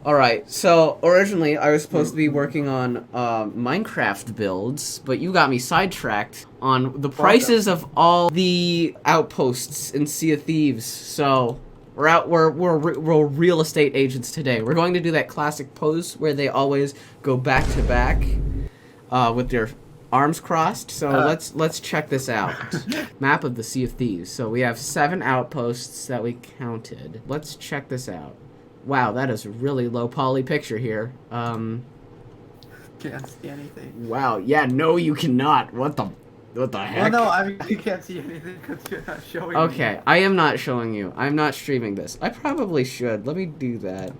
Alright, so originally I was supposed to be working on Minecraft builds, but you got me sidetracked on the prices of all the outposts in Sea of Thieves. So we're real estate agents today. We're going to do that classic pose where they always go back to back with their arms crossed. So let's check this out. Map of the Sea of Thieves. So we have 7 outposts that we counted. Let's check this out. Wow, that is a really low poly picture here. Can't see anything. Wow, yeah, no, you cannot. What the heck? Well, no, I mean, you can't see anything because you're not showing me. Okay, I am not showing you. I'm not streaming this. I probably should. Let me do that.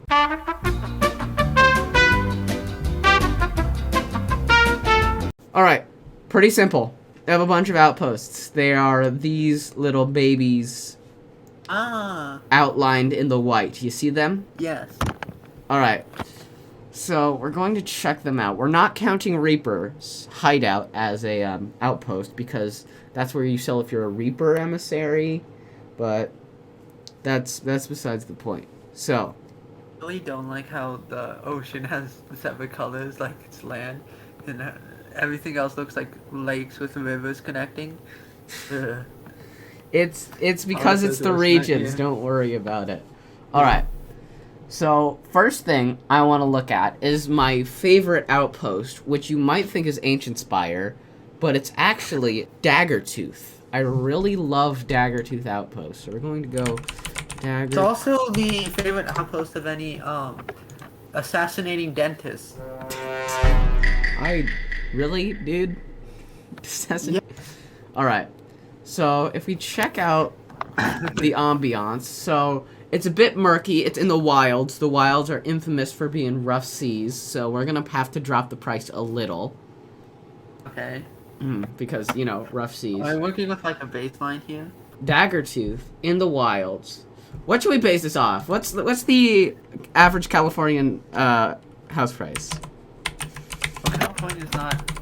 Alright, pretty simple. I have a bunch of outposts. They are these little babies outlined in the white. You see them? Yes. Alright. So, we're going to check them out. We're not counting Reaper's hideout as a outpost, because that's where you sell if you're a Reaper emissary, but that's besides the point. So, I really don't like how the ocean has separate colors, like it's land, and everything else looks like lakes with rivers connecting. Ugh. It's because it's the regions. Don't worry about it. Alright. So, first thing I want to look at is my favorite outpost, which you might think is Ancient Spire, but it's actually Daggertooth. I really love Daggertooth Outpost. So we're going to go Dagger. It's also the favorite outpost of any assassinating dentist. Really, dude? Yeah. Alright. So, if we check out the ambiance, so it's a bit murky. It's in the wilds. The wilds are infamous for being rough seas, so we're gonna have to drop the price a little. Okay. Because, you know, rough seas. Are we working with like a baseline here? Daggertooth in the wilds. What should we base this off? What's the average Californian house price? Well, California's not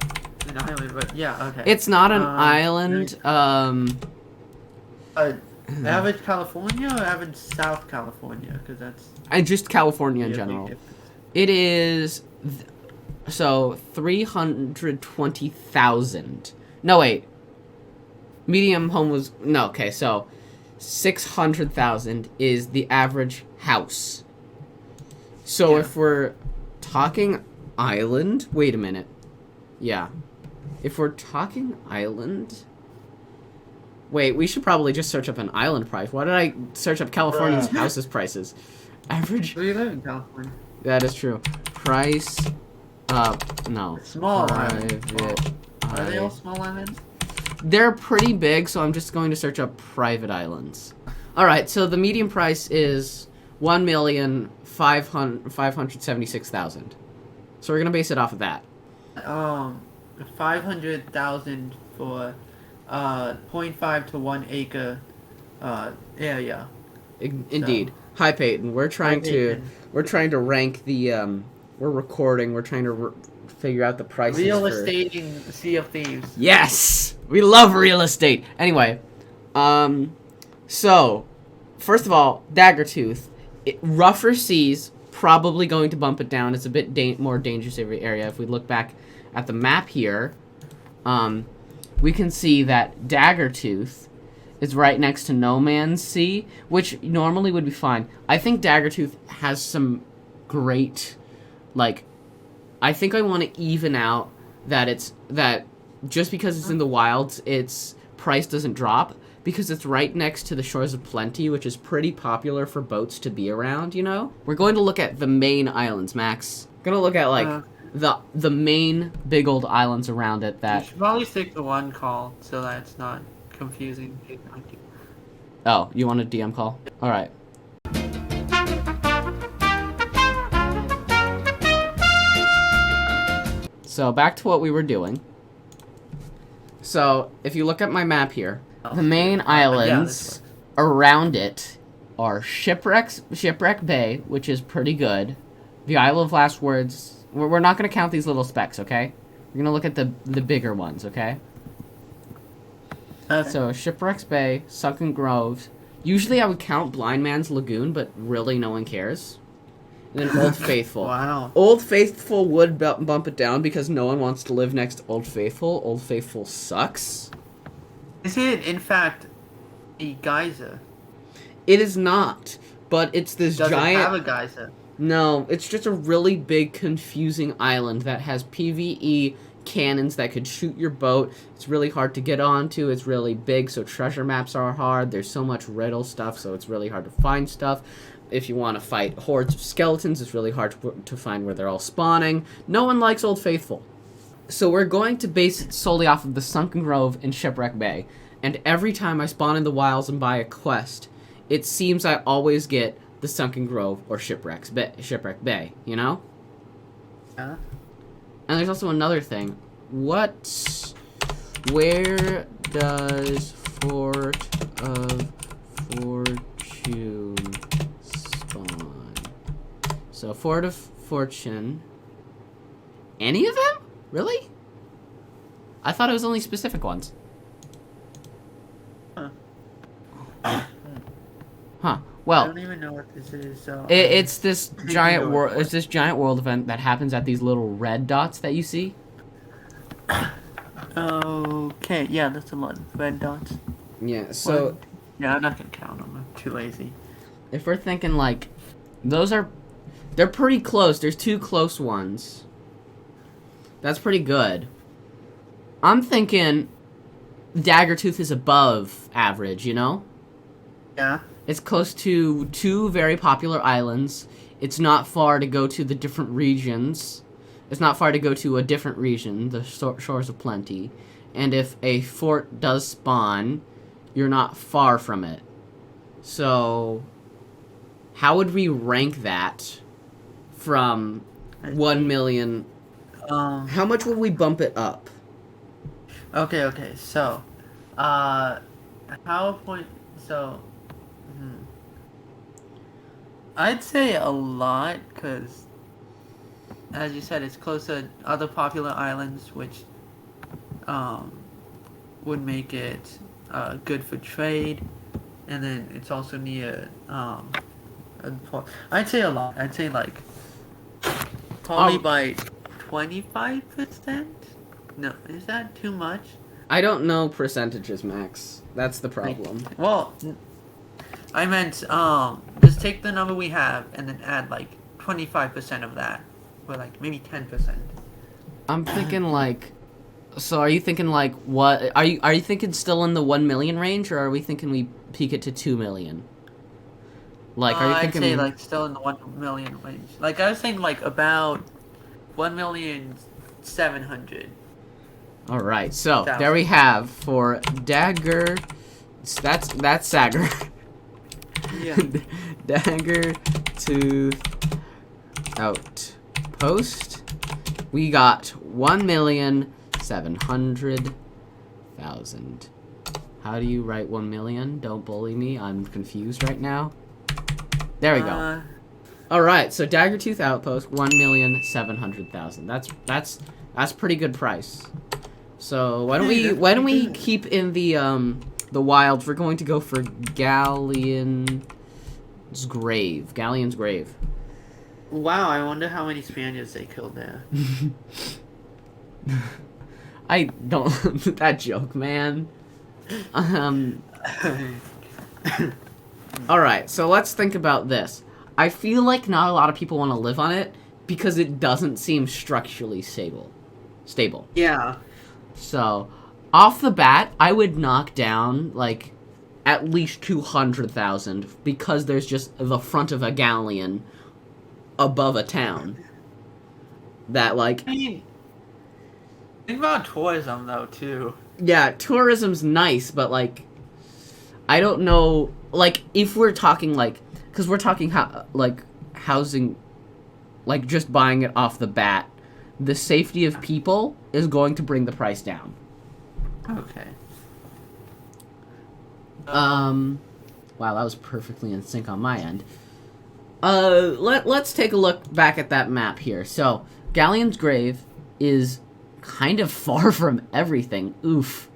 an island, but yeah, okay. It's not an island. Average California or average South California? Because that's... just California in general. It is... So, 320,000. No, wait. Medium home was... No, okay, so... 600,000 is the average house. So, if we're talking island... Wait a minute. Yeah. If we're talking island... Wait, we should probably just search up an island price. Why did I search up California's houses prices? Average... Where do you live in California? That is true. Price... no. Small island. Are they all small islands? They're pretty big, so I'm just going to search up private islands. Alright, so the median price is 1,576,000. So we're gonna base it off of that. 500,000 for 0.5 to 1 acre area. Indeed. So, hi Peyton. We're trying to rank the we're recording. We're trying to figure out the prices. Real estating Sea of Thieves. Yes, we love real estate. Anyway, so first of all, Daggertooth, rougher seas, probably going to bump it down. It's a bit more dangerous area. If we look back at the map here, we can see that Daggertooth is right next to No Man's Sea, which normally would be fine. I think Daggertooth has some great, like, I think I want to even out that just because it's in the wilds, its price doesn't drop, because it's right next to the Shores of Plenty, which is pretty popular for boats to be around, you know? We're going to look at the main islands, Max. We're going to look at, like, the main big old islands around it that... You should probably stick to one call so that it's not confusing. Oh, you want a DM call? Alright. So, back to what we were doing. So, if you look at my map here, the main islands around it are Shipwreck Bay, which is pretty good. The Isle of Last Words. We're not going to count these little specks, okay? We're going to look at the bigger ones, okay? So, Shipwrecks Bay, Sunken Groves. Usually I would count Blind Man's Lagoon, but really no one cares. And then Old Faithful. Wow. Old Faithful would bump it down because no one wants to live next to Old Faithful. Old Faithful sucks. Is it, in fact, a geyser? It is not, but it's this Does giant... it have a geyser? No, it's just a really big, confusing island that has PvE cannons that could shoot your boat. It's really hard to get onto. It's really big, so treasure maps are hard. There's so much riddle stuff, so it's really hard to find stuff. If you want to fight hordes of skeletons, it's really hard to find where they're all spawning. No one likes Old Faithful. So we're going to base it solely off of the Sunken Grove and Shipwreck Bay. And every time I spawn in the wilds and buy a quest, it seems I always get the Sunken Grove or Shipwreck Bay, you know? Yeah. And there's also another thing. Where does Fort of Fortune spawn? So, Fort of Fortune. Any of them? Really? I thought it was only specific ones. Huh. Well, I don't even know what this is. So it's this giant know world. what. It's this giant world event that happens at these little red dots that you see. Okay, yeah, that's a lot of red dots. Yeah. So Yeah, I'm not gonna count them. I'm too lazy. if we're thinking like, they're pretty close. There's two close ones. That's pretty good. I'm thinking Daggertooth is above average. You know. Yeah. It's close to two very popular islands. It's not far to go to the different regions. It's not far to go to a different region, the Shores of Plenty. And if a fort does spawn, you're not far from it. So, how would we rank that from 1 million? How much would we bump it up? Okay, so, I'd say a lot, because, as you said, it's close to other popular islands, which, would make it, good for trade, and then it's also near, I'd say a lot. I'd say, like, probably by 25%? No, is that too much? I don't know percentages, Max. That's the problem. Well, I meant, just take the number we have and then add, like, 25% of that. Or, like, maybe 10%. I'm thinking like, so are you thinking like what? Are you thinking still in the 1 million range, or are we thinking we peak it to 2 million? Like, are you thinking? I'd say, like, still in the 1 million range. Like, I was saying, like, about 1,700,000. All right, so Thousand. there we have for Dagger. That's Sagger. Yeah. Daggertooth Outpost. We got 1,700,000. How do you write 1 million? Don't bully me. I'm confused right now. There we go. All right, so Daggertooth Outpost, 1,700,000. That's pretty good price. So why don't we keep in the wilds? We're going to go for Galleon's Grave. Galleon's Grave. Wow, I wonder how many Spaniards they killed there. I don't that joke, man. All right, so let's think about this. I feel like not a lot of people want to live on it because it doesn't seem structurally stable. Yeah. So, off the bat, I would knock down like at least 200,000 because there's just the front of a galleon above a town. That like. I mean, think about tourism though too. Yeah, tourism's nice, but like, I don't know. Like, if we're talking like, because we're talking housing, like just buying it off the bat, the safety of people is going to bring the price down. Okay. Wow, that was perfectly in sync on my end. Let's take a look back at that map here. So, Galleon's Grave is kind of far from everything. Oof.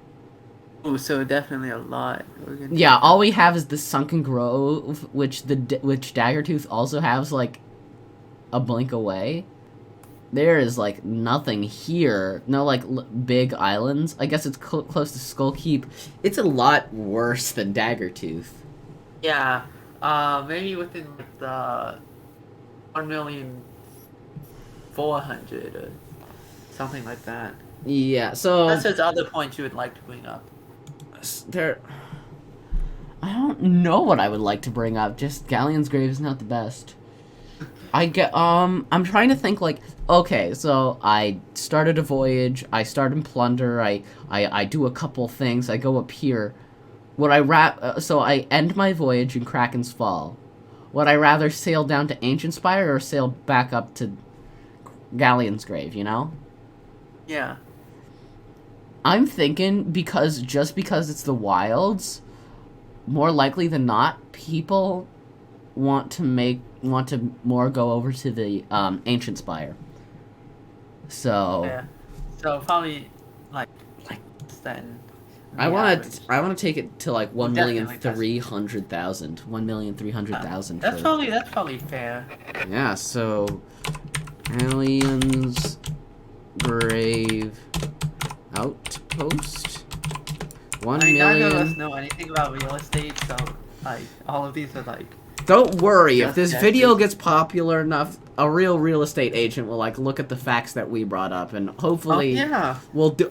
Oh, so definitely a lot. Yeah, all we have is the Sunken Grove, which Daggertooth also has, like, a blink away. There is, like, nothing here. No, like, big islands. I guess it's close to Skull Keep. It's a lot worse than Daggertooth. Yeah. Maybe within like the 1,400,000 or something like that. Yeah, so... That's just other points you would like to bring up. There... I don't know what I would like to bring up. Just Galleon's Grave is not the best. I'm trying to think, like, okay, so I started a voyage, I start in Plunder, I do a couple things, I go up here. Would I so I end my voyage in Kraken's Fall. Would I rather sail down to Ancient Spire or sail back up to Galleon's Grave, you know? Yeah. I'm thinking just because it's the wilds, more likely than not, people want to more go over to the Ancient Spire. So Yeah. So probably like then. I want to take it to like 1,300,000. 1,300,000. That's probably fair. Yeah. So Aliens Grave Outpost. 1 million. None of us know anything about real estate, so like all of these are like. Don't worry, if Just this video gets popular enough, a real estate agent will like look at the facts that we brought up, and hopefully, we'll do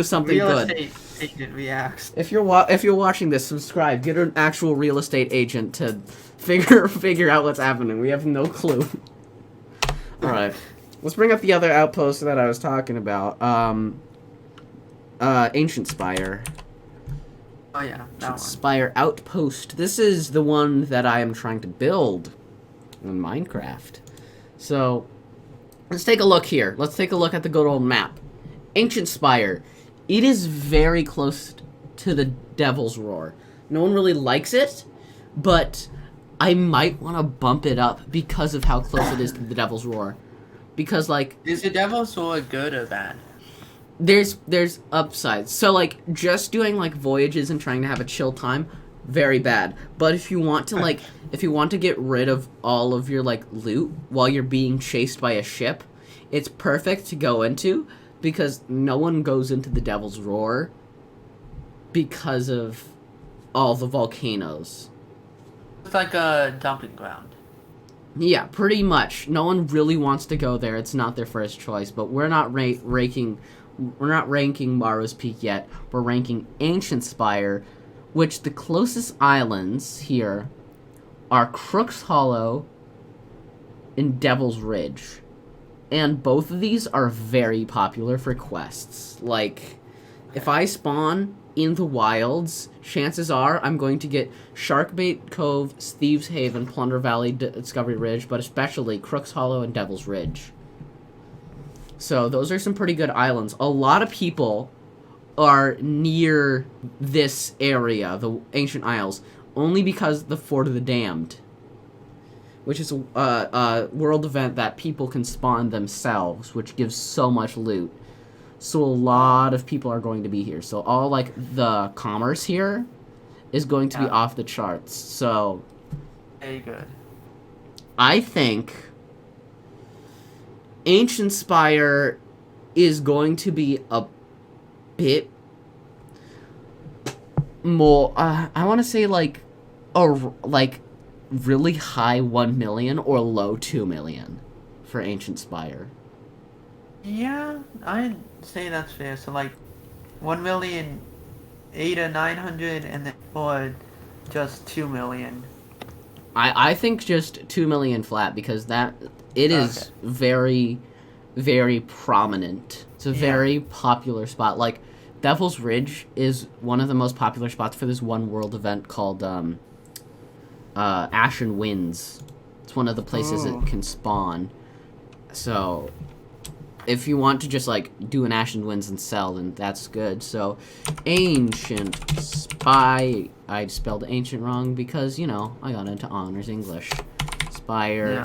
something real good. Estate agent reacts. If you're watching this, subscribe. Get an actual real estate agent to figure out what's happening. We have no clue. All right, let's bring up the other outpost that I was talking about. Ancient Spire. Oh yeah, that one. Spire Outpost. This is the one that I am trying to build in Minecraft. So, let's take a look here. Let's take a look at the good old map. Ancient Spire. It is very close to the Devil's Roar. No one really likes it, but I might want to bump it up because of how close it is to the Devil's Roar. Because, like... Is the Devil's Roar good or bad? There's upsides. So, like, just doing, like, voyages and trying to have a chill time, very bad. But if you want to, like, if you want to get rid of all of your, like, loot while you're being chased by a ship, it's perfect to go into, because no one goes into the Devil's Roar because of all the volcanoes. It's like a dumping ground. Yeah, pretty much. No one really wants to go there. It's not their first choice, but we're not ranking Maro's Peak yet. We're ranking Ancient Spire, which the closest islands here are Crook's Hollow and Devil's Ridge. And both of these are very popular for quests. Like, if I spawn in the wilds, chances are I'm going to get Sharkbait Cove, Thieves Haven, Plunder Valley, Discovery Ridge, but especially Crook's Hollow and Devil's Ridge. So those are some pretty good islands. A lot of people are near this area, the Ancient Isles, only because the Fort of the Damned, which is a world event that people can spawn themselves, which gives so much loot. So a lot of people are going to be here. So all, like, the commerce here is going to be off the charts. So very good. I think Ancient Spire is going to be a bit more, I want to say, like, really high 1 million or low 2 million for Ancient Spire. Yeah, I'd say that's fair. So like 1,000,008 or 900, and then for just 2 million. I think just 2 million flat, because it is very, very prominent. It's a very popular spot. Like, Devil's Ridge is one of the most popular spots for this one world event called Ashen Winds. It's one of the places it can spawn. So if you want to just, like, do an Ashen Winds and sell, then that's good. So, Ancient Spire. I spelled ancient wrong because, you know, I got into honors English. Spire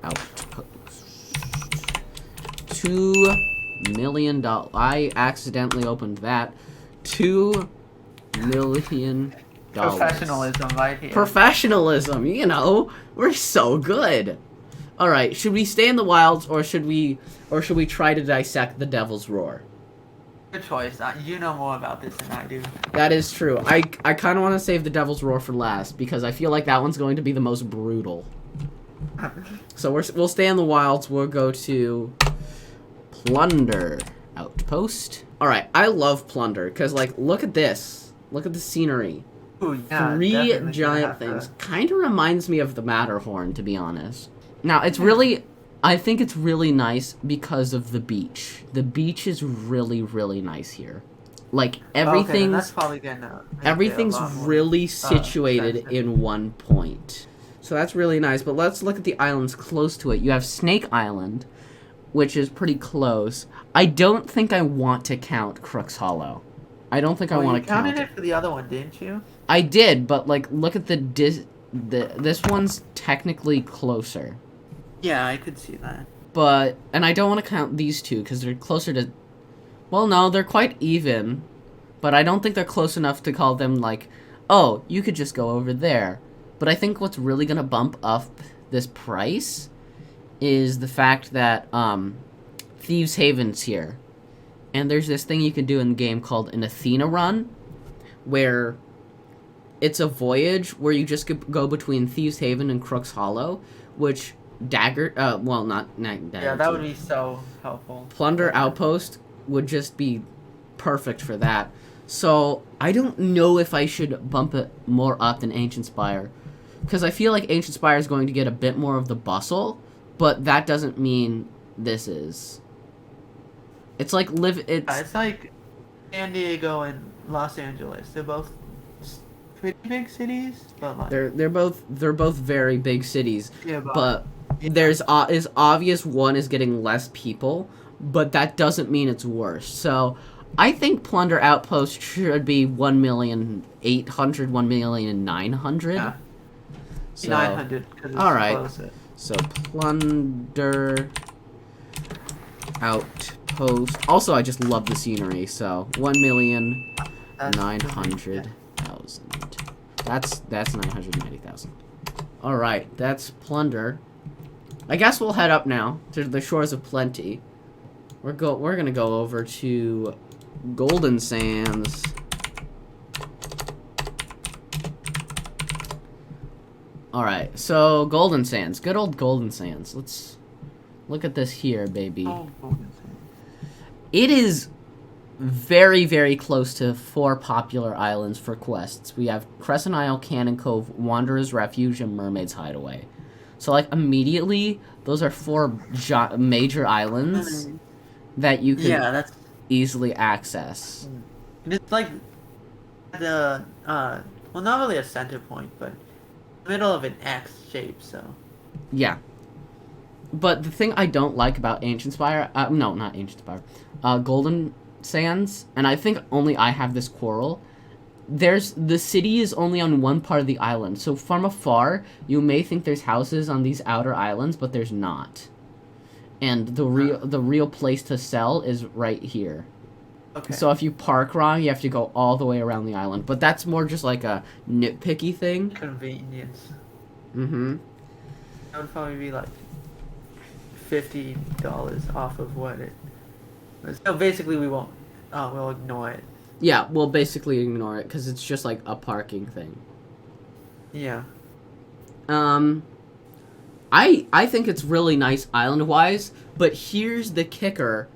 Outpost. $2 million. I accidentally opened that. $2 million. Professionalism right here. Professionalism, you know. We're so good. All right, should we stay in the wilds or should we try to dissect the Devil's Roar? Good choice. You know more about this than I do. That is true. I kind of want to save the Devil's Roar for last because I feel like that one's going to be the most brutal. So we'll stay in the wilds. We'll go to Plunder Outpost. All right, I love Plunder because like look at this. Look at the scenery. Ooh, yeah, 3 giant things. Kind of reminds me of the Matterhorn, to be honest. Now it's really. I think it's really nice because of the beach. The beach is really, really nice here. Like everything's that's probably gonna everything's really situated in one point. So that's really nice. But let's look at the islands close to it. You have Snake Island, which is pretty close. I don't think I want to count Crook's Hollow. I don't think I want to count. You counted it for the other one, didn't you? I did, but like look at this one's technically closer. Yeah, I could see that. But, and I don't want to count these two because they're closer to, well, no, they're quite even, but I don't think they're close enough to call them like, oh, you could just go over there. But I think what's really going to bump up this price is the fact that Thieves Haven's here. And there's this thing you can do in the game called an Athena run, where it's a voyage where you just go between Thieves Haven and Crook's Hollow, which... Dagger, well, not Dagger. Yeah, that would be so helpful. Plunder Outpost would just be perfect for that. So, I don't know if I should bump it more up than Ancient Spire. Because I feel like Ancient Spire is going to get a bit more of the bustle, but that doesn't mean this is. It's like It's like San Diego and Los Angeles. They're both pretty big cities, but like... They're both very big cities. Yeah, but there's is obvious one is getting less people, but that doesn't mean it's worse. So I think Plunder Outpost should be 1,800,000, 1,900,000. Yeah. So 900 because it's all right. closer. So Plunder Outpost. Also, I just love the scenery. So 1,900,000. That's 990,000. All right, that's Plunder. I guess we'll head up now to the shores of plenty. We're gonna go over to Golden Sands. All right, so Golden Sands, good old Golden Sands. Let's look at this here, baby. Oh, Golden Sands. It is very, very close to 4 popular islands for quests. We have Crescent Isle, Cannon Cove, Wanderer's Refuge, and Mermaid's Hideaway. So, like, immediately, those are 4 major islands that you can easily access. It's like the, well, not really a center point, but middle of an X shape, so. Yeah. But the thing I don't like about Ancient Spire, no, not Ancient Spire, Golden Sands, and I think only I have this quarrel, the city is only on one part of the island, so from afar you may think there's houses on these outer islands, but there's not. And the real place to sell is right here. Okay. So if you park wrong, you have to go all the way around the island, but that's more just like a nitpicky thing. Convenience. Mm-hmm. That would probably be like $50 off of what it was. So basically we won't, we'll ignore it. Yeah, we'll basically ignore it because it's just like a parking thing. Yeah. I think it's really nice island-wise, but here's the kicker.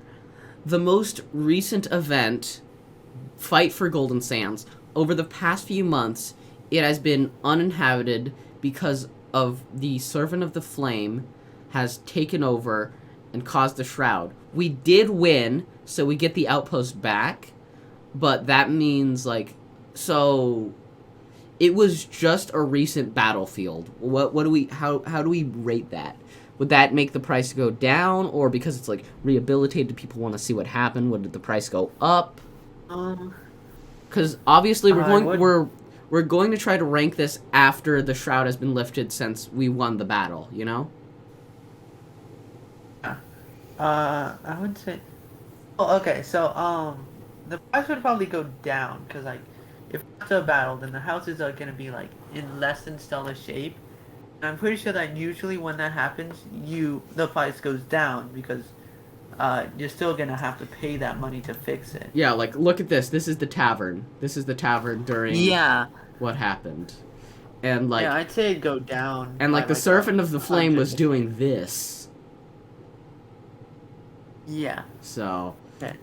The most recent event, Fight for Golden Sands, over the past few months, it has been uninhabited because of the Servant of the Flame has taken over and caused the Shroud. We did win, so we get the outpost back, but that means, like, so it was just a recent battlefield. What do we, how do we rate that? Would that make the price go down, or because it's, like, rehabilitated, people want to see what happened, would the price go up? Because obviously we're going to try to rank this after the Shroud has been lifted since we won the battle, you know? Yeah. I would say... Oh, okay, so, the price would probably go down, because, like, if after a battle, then the houses are going to be, like, in less than stellar shape, I'm pretty sure that usually when that happens, the price goes down because you're still gonna have to pay that money to fix it. Yeah, like, look at this. This is the tavern. This is the tavern during Yeah, what happened. And, yeah, like, I'd say it'd go down. and, By like, the like Serpent of the Flame was 100. doing this. Yeah. So, Okay.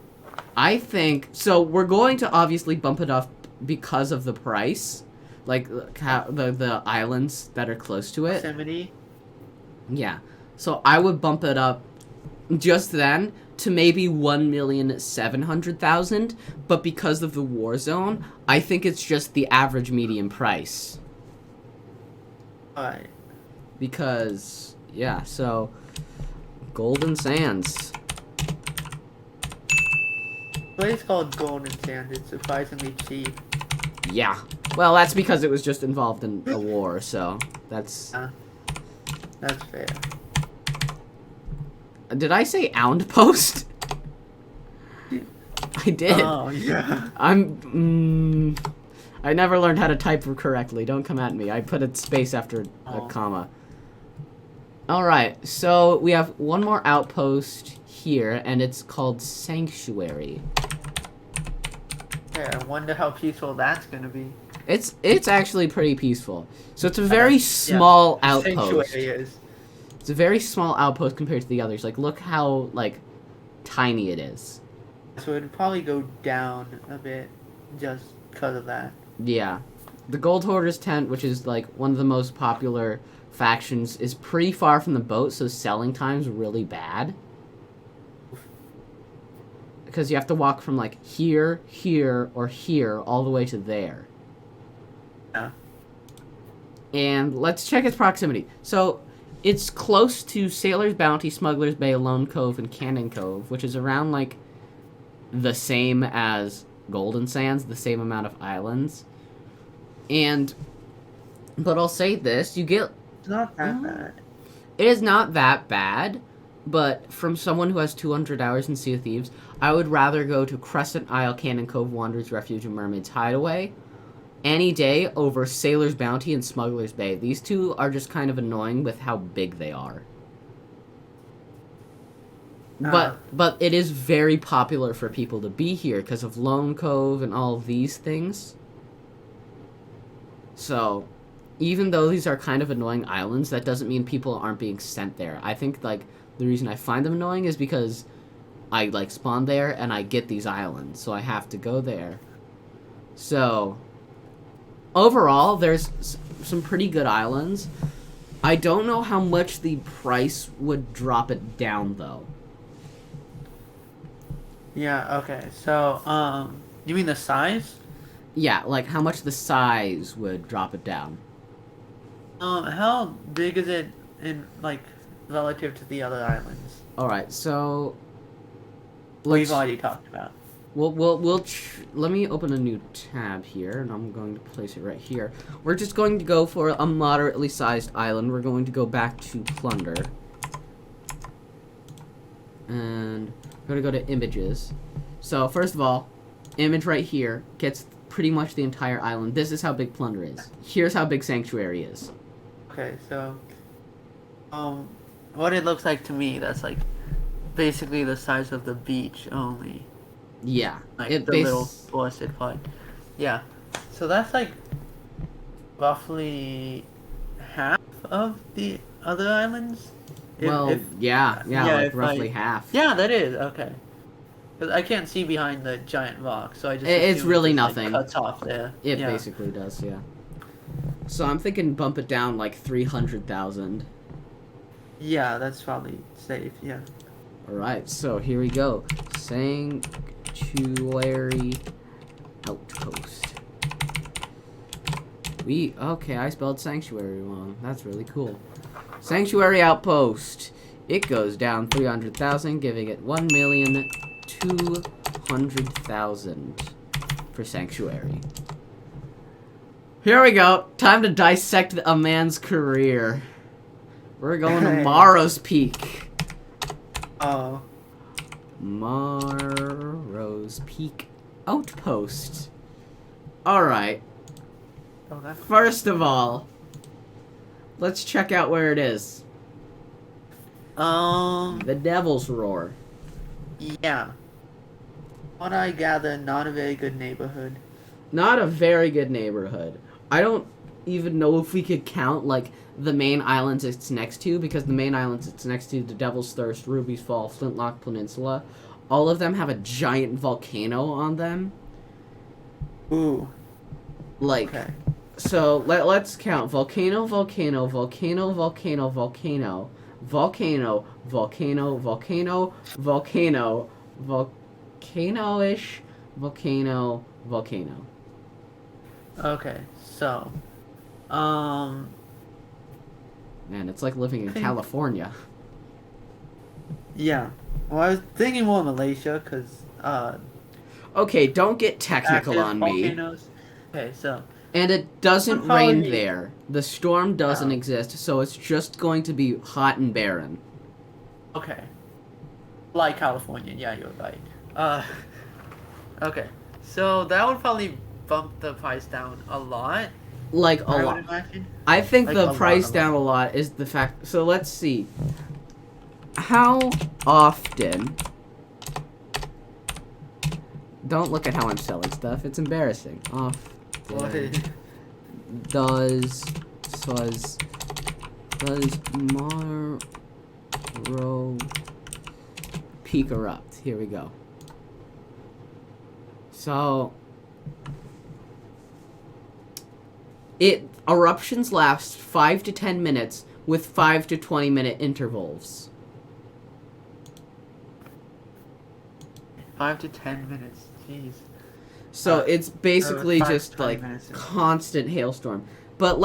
I think, so we're going to obviously bump it up because of the price. Like, the islands that are close to it. Yosemite. Yeah. So I would bump it up just then to maybe 1,700,000, but because of the war zone, I think it's just the average median price. Alright. Because yeah, so Golden Sands. Place called Golden Sand. It's surprisingly cheap. Yeah. Well, that's because it was just involved in a war, so that's That's fair. Did I say Outpost? I did. Oh yeah. I never learned how to type correctly. Don't come at me. I put a space after a comma. Alright, so we have one more outpost here, and it's called Sanctuary. Yeah, I wonder how peaceful that's gonna be. It's actually pretty peaceful. So it's a very small outpost. Sanctuary is. It's a very small outpost compared to the others. Like, look how, like, tiny it is. So it'd probably go down a bit just because of that. Yeah. The Gold Hoarder's tent, which is, like, one of the most popular factions, is pretty far from the boat, so selling time's really bad. Because you have to walk from, like, here, here, or here, all the way to there. Yeah. And let's check its proximity. So, it's close to Sailor's Bounty, Smuggler's Bay, Lone Cove, and Cannon Cove, which is around, like, the same as Golden Sands, the same amount of islands. But I'll say this, you get... It's not that bad. It is not that bad, but from someone who has 200 hours in Sea of Thieves, I would rather go to Crescent Isle, Cannon Cove, Wanderer's Refuge, and Mermaid's Hideaway any day over Sailor's Bounty and Smuggler's Bay. These two are just kind of annoying with how big they are. But it is very popular for people to be here because of Lone Cove and all of these things. So, even though these are kind of annoying islands, that doesn't mean people aren't being sent there. I think, like, the reason I find them annoying is because I, like, spawn there and I get these islands, so I have to go there. So, overall, there's some pretty good islands. I don't know how much the price would drop it down, though. Yeah, okay. So, you mean the size? Yeah, like, how much the size would drop it down. How big is it in, like, relative to the other islands? Alright, so... We've already talked about. Let me open a new tab here, and I'm going to place it right here. We're just going to go for a moderately sized island. We're going to go back to Plunder. And we're going to go to Images. So, first of all, image right here gets pretty much the entire island. This is how big Plunder is. Here's how big Sanctuary is. Okay, so, what it looks like to me, that's like basically the size of the beach only. Yeah. Like the little forested part. Yeah. So that's like roughly half of the other islands? Yeah, like roughly half. Yeah, that is, okay. Because I can't see behind the giant rock, so I just It's assume really just, nothing. Like, cuts off there. It basically does, yeah. So I'm thinking bump it down like 300,000. Yeah, that's probably safe, yeah. Alright, so here we go. Sanctuary Outpost. Okay, I spelled Sanctuary wrong. That's really cool. Sanctuary Outpost. It goes down 300,000, giving it 1,200,000 for Sanctuary. Here we go. Time to dissect a man's career. We're going to Morrow's Peak. Oh. Morrow's Peak Outpost. Alright. Oh, that's... First of all, let's check out where it is. The Devil's Roar. Yeah. What I gather, not a very good neighborhood. Not a very good neighborhood. I don't even know if we could count, like, the main islands it's next to, because the main islands it's next to, the Devil's Thirst, Ruby's Fall, Flintlock Peninsula, all of them have a giant volcano on them. Ooh. Like, Okay. so let's count. Volcano, volcano, volcano, volcano, volcano, volcano, volcano, volcano, volcano, volcano-ish, volcano, volcano. Okay, so, Man, it's like living in California. yeah. Well, I was thinking more Malaysia, because, Okay, don't get technical active on me. volcanoes. Okay, so, And it doesn't Would probably rain be- there. The storm doesn't Oh. exist, so it's just going to be hot and barren. okay. Like California, yeah, you're right. Okay. So, that would probably bump the price down a lot, Like, a I lot. would imagine. I think Like, the a lot, price a down a lot is the fact. So let's see. How often? Don't look at how I'm selling stuff. It's embarrassing. Often does Morrow peak erupt? Here we go. So eruptions last 5 to 10 minutes with 5 to 20 minute intervals. 5 to 10 minutes. Jeez. So it's basically 5 to just 20 like minutes. constant hailstorm. But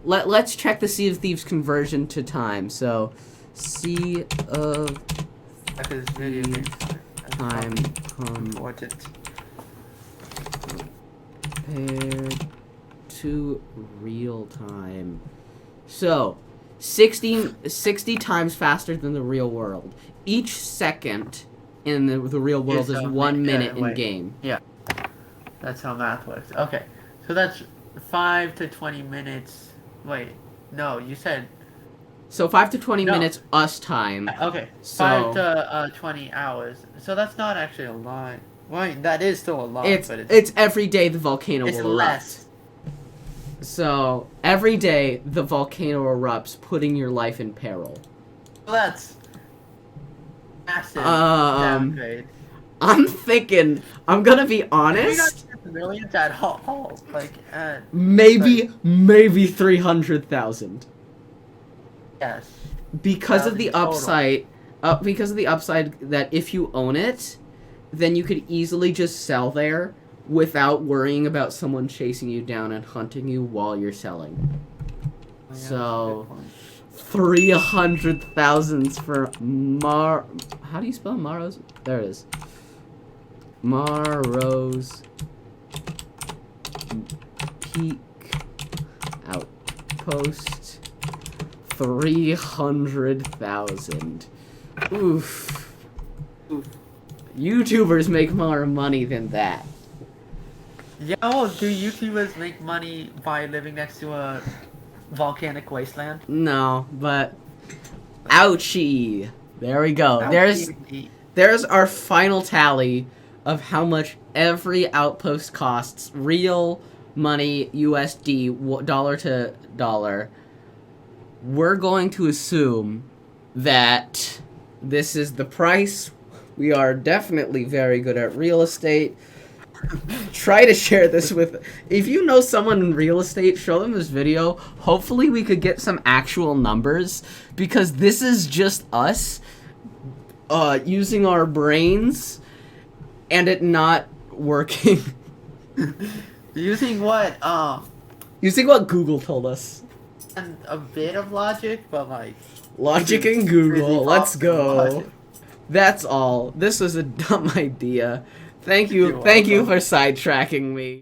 let's check the Sea of Thieves conversion to time. So Sea of Because video game Time important. compared to real time. So 60 times faster than the real world. Each second in the real world is 1 minute in wait. game. That's how math works. Okay. So that's 5 to 20 minutes. Wait. No, you said. So 5 to 20 No. minutes us time. Okay. So 5 to 20 hours. So that's not actually a lot. Well, that is still a lot, it's but it's every day the volcano it's will less. erupt. So every day the volcano erupts, putting your life in peril. That's massive Um, downgrade. I'm thinking. I'm gonna be We got honest. millions at all. Like, Maybe 300,000 yes. because of the Total. upside. Because of the upside that if you own it, then you could easily just sell there without worrying about someone chasing you down and hunting you while you're selling. Oh, yeah, So- that's a good point. 300,000 for How do you spell Marrow's? There it is. Marrow's Peak Outpost. 300,000. Oof. Oof. YouTubers make more money than that. Yeah, well, do YouTubers make money by living next to a volcanic wasteland? No, but ouchie. There we go. Ouchie. There's our final tally of how much every outpost costs. Real money, USD, dollar to dollar. We're going to assume that this is the price. We are definitely very good at real estate. Try to share this with... If you know someone in real estate, show them this video. Hopefully we could get some actual numbers, because this is just us using our brains and it not working. Using what? Using what Google told us. And a bit of logic, but like... Logic and really Google. Let's possible go. logic. That's all. This was a dumb idea. Thank you You're for welcome. sidetracking me.